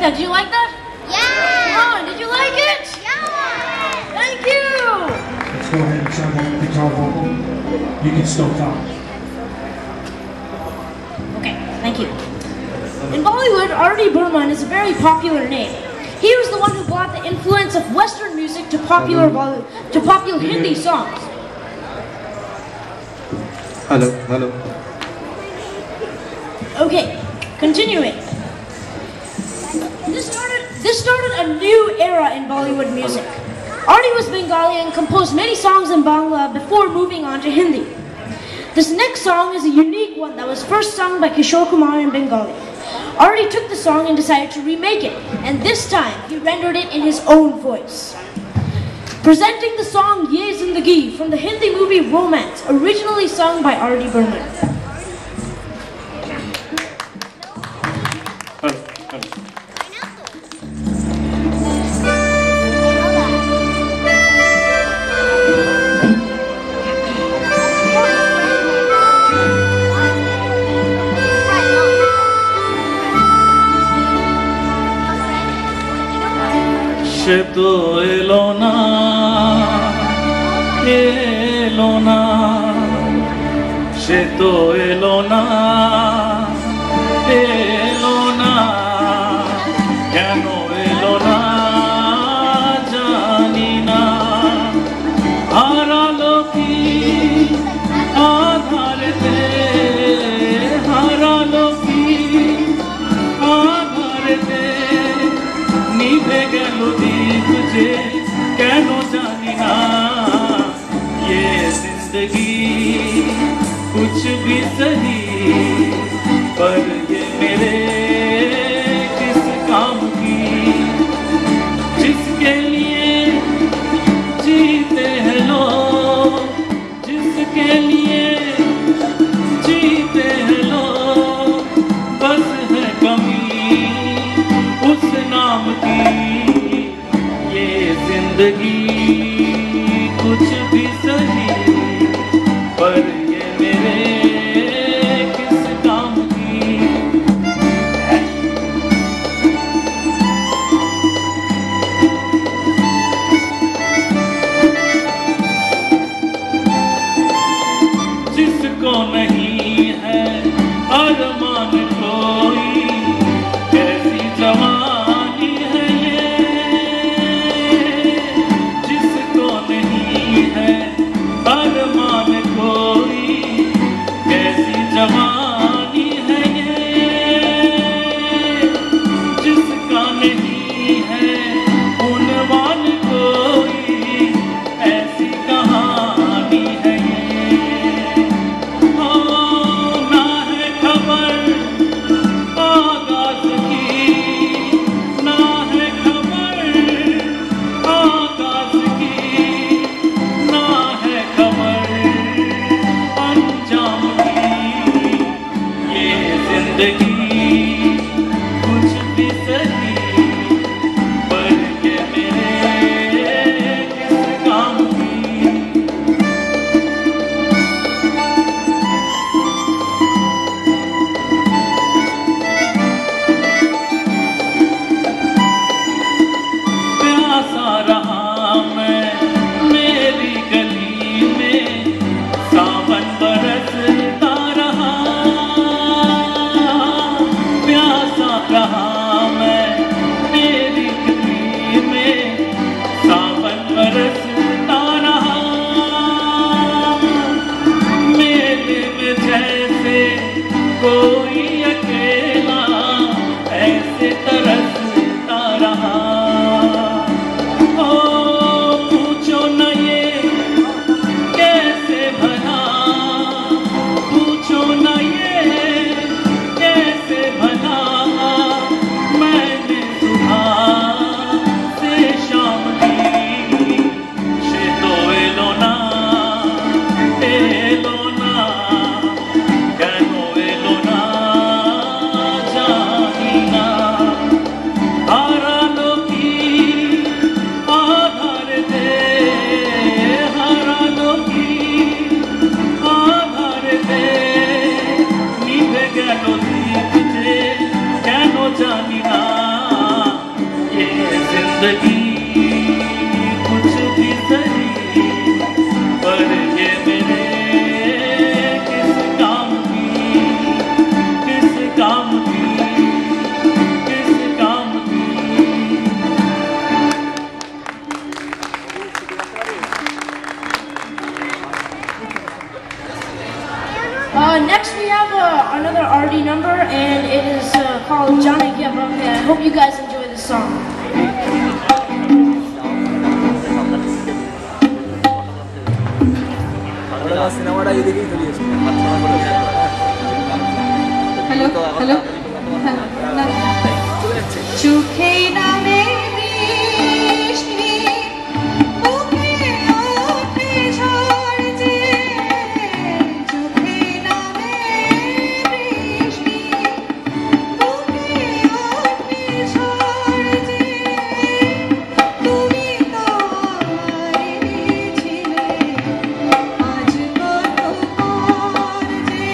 like that? Did you like that? Yeah! Come on, did you like it? Yeah! Thank you! Let's go ahead and try that guitar vocal. You can still talk. Okay, thank you. In Bollywood, R.D. Burman is a very popular name. He was the one who brought the influence of Western music to popular Hindi songs. Hello, hello. Okay, continuing. This started a new era in Bollywood music. R.D. was Bengali and composed many songs in Bangla before moving on to Hindi. This next song is a unique one that was first sung by Kishore Kumar in Bengali. R.D. took the song and decided to remake it, and this time he rendered it in his own voice. Presenting the song Ye Zindagi from the Hindi movie Romance, originally sung by R.D. Burman. সে তো এলো না সে তো এলো না কেন এলো না জানি না হারালো কি আধারেতে হারালো কি আধারেতে নিভে গেল दीप जे কেন জানি না ये जिंदगी कुछ भी सही पर ये मेरे किस काम की जिसके लिए जीते हैं लोग जिसके लिए जीते हैं लोग बस है कमी उस नाम की ये जिंदगी कुछ भी सही पर ये मेरे किस काम की जिसको नहीं है अरमान कोई कैसी जवानी है ये जिसको नहीं है अरमान कोई कैसी जवानी है ये जिसका नहीं है उन्वान कोई ऐसी कहानी है ये हो ना है खबर आगाज की ना है खबर आगाज की ना है खबर अंजाम की ये जिंदगी कुछ भी सही पर ये मेरे किस काम की प्यासा रहा मैं मेरी गली में सावन बरसता रहा प्यासा रहा मैं जिंदगी कुछ भी सही पर ये मेरे किस काम की किस काम की किस काम की Next we have another RD number, and it is called Jane Kya Baat Hai. I hope you guys enjoy this song. Hello. चूखे ना मेरी इश्क़ी भूखे ओठे छोड़ दे चूखे ना मेरी इश्क़ी भूखे ओठे छोड़ दे तुम्ही तो हमारी छिले आज को तो कौन जे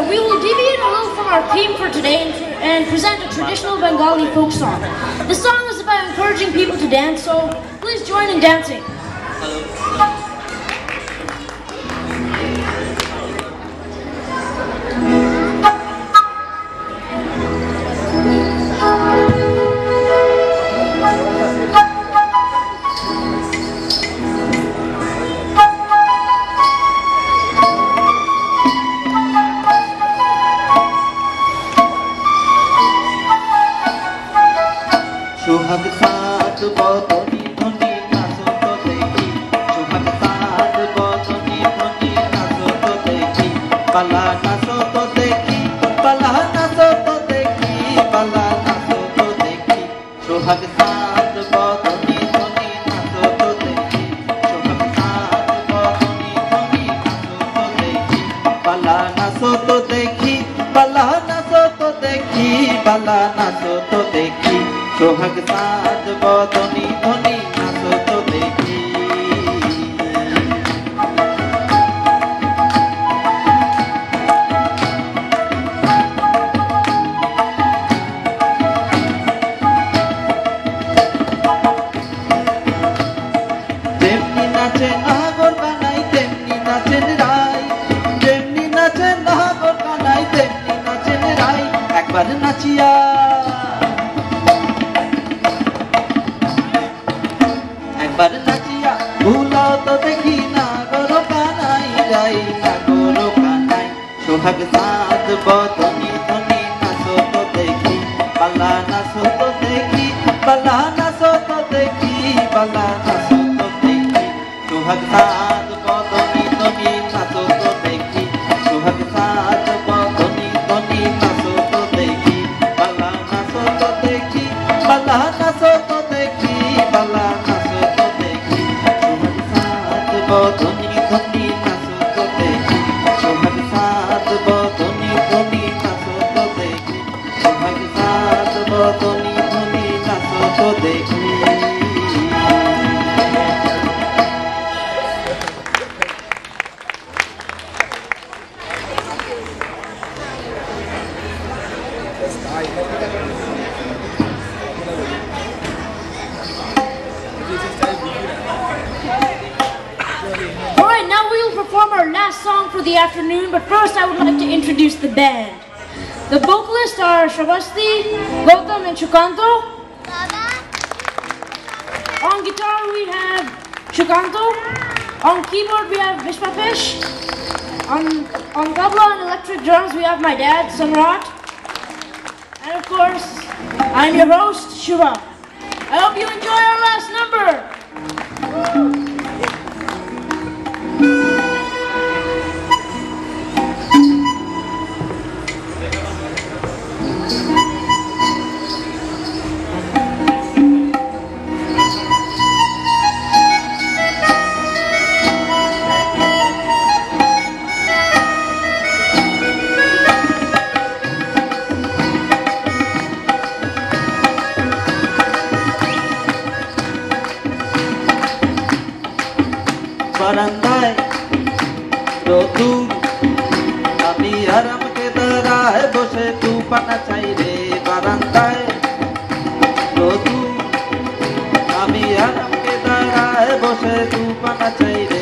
We will deviate a little from our theme for today and present a traditional Bengali folk song. The song is about encouraging people to dance, so please join in dancing. सुहाग साथ बदनी धनी नाचो तो देखी सुहाग साथ बदनी धनी नाचो तो देखी पाला नाचो तो देखी पाला नाचो तो देखी पाला नाचो तो देखी सुहाग साथ बदनी धनी नाचो तो देखी सुहाग साथ बदनी धनी नाचो तो देखी पाला नाचो तो देखी पाला नाचो तो देखी पाला नाचो तो देखी सोहाग साथ बदनी धनी नाचो तो देखी तेमनी नाचे नागर बानाई तेमनी নাচিয়া একবার নাচিয়া ভুলাও তো দেখি না গরো কানাই যাই না গরো কানাই সোহাগ সাত বদনি ধনি নাচো তো দেখি পালা নাচো তো দেখি পালা নাচো তো দেখি পালা নাচো তো দেখি সোহাগ সাত বদনি ধনি নাচো তো দেখি সোহাগ সাত বদনি ধনি নাচো তো দেখি পালা নাচো তো দেখি পালা নাচো তো দেখি পালা নাচো তো দেখি সোহাগ সাত বদনি ধনি নাচো তো দেখি সোহাগ সাত বদনি ধনি নাচো তো দেখি সোহাগ সাত বদনি ধনি নাচো তো দেখি Alright, now we will perform our last song for the afternoon, but first I would like to introduce the band. The vocalists are Shabasti, Gautam and Shukanto. On guitar we have Shukanto. On keyboard we have Vishwapesh. On tabla and electric drums we have my dad, Samrat. And of course, I'm your host, Shubha. I hope you enjoy our last number. বারান্দায় রোদুর আমি আরামকে দাঁড়ায় বসে তুফানা চাই রে বারান্দায় রোদুর আমি আরামকে দাঁড়ায় বসে তুফানা চাই রে